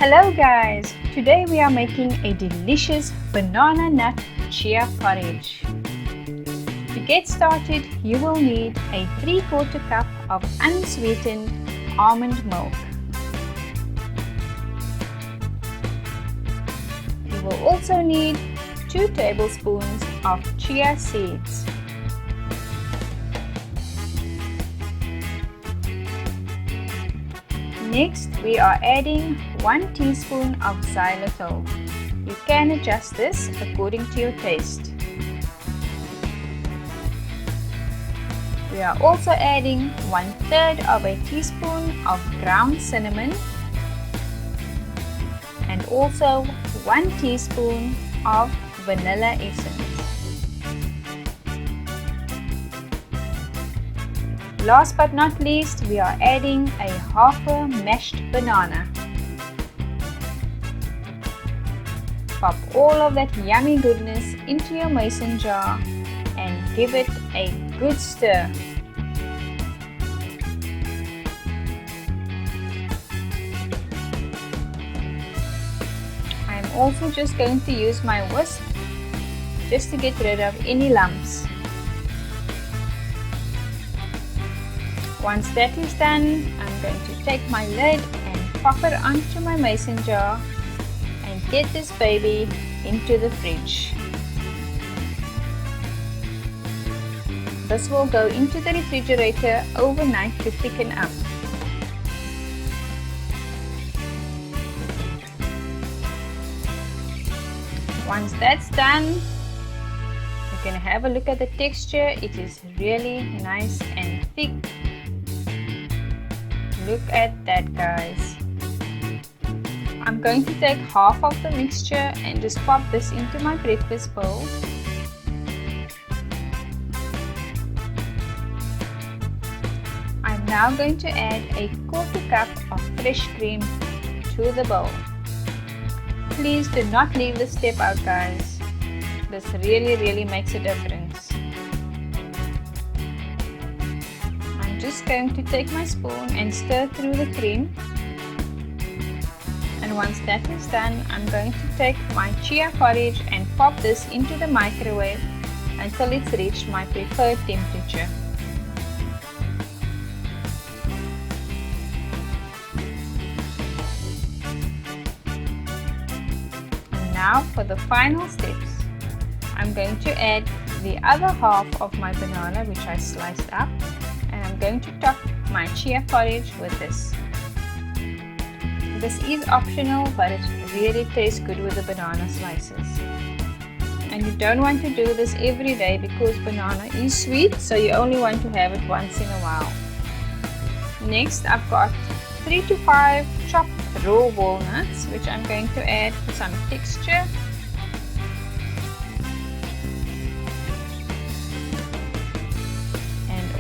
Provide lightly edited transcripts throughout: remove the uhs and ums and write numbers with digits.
Hello guys! Today we are making a delicious banana nut chia porridge. To get started, you will need a 3/4 cup of unsweetened almond milk. You will also need 2 tablespoons of chia seeds. Next, we are adding 1 teaspoon of xylitol. You can adjust this according to your taste. We are also adding 1/3 of a teaspoon of ground cinnamon and also 1 teaspoon of vanilla essence. Last but not least, we are adding a half a mashed banana. Pop all of that yummy goodness into your mason jar and give it a good stir. I'm also just going to use my whisk just to get rid of any lumps. Once that is done, I'm going to take my lid and pop it onto my mason jar and get this baby into the fridge. This will go into the refrigerator overnight to thicken up. Once that's done, you can have a look at the texture. It is really nice and thick. Look at that, guys. I'm going to take half of the mixture and just pop this into my breakfast bowl. I'm now going to add a 1/4 cup of fresh cream to the bowl. Please do not leave this step out, guys. This really makes a difference. Just going to take my spoon and stir through the cream, and once that is done, I'm going to take my chia porridge and pop this into the microwave until it's reached my preferred temperature. And now for the final steps, I'm going to add the other half of my banana which I sliced up. I'm going to top my chia porridge with this. This is optional, but it really tastes good with the banana slices. And you don't want to do this every day because banana is sweet, so you only want to have it once in a while. Next, I've got 3 to 5 chopped raw walnuts, which I'm going to add for some texture.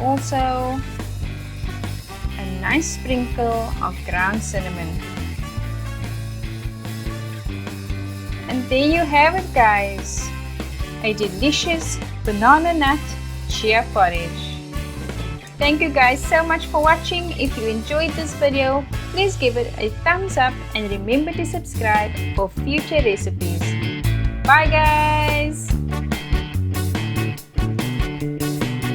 Also a nice sprinkle of ground cinnamon. And there you have it, guys, a delicious banana nut chia porridge. Thank you guys so much for watching. If you enjoyed this video, please give it a thumbs up and remember to subscribe for future recipes. Bye guys!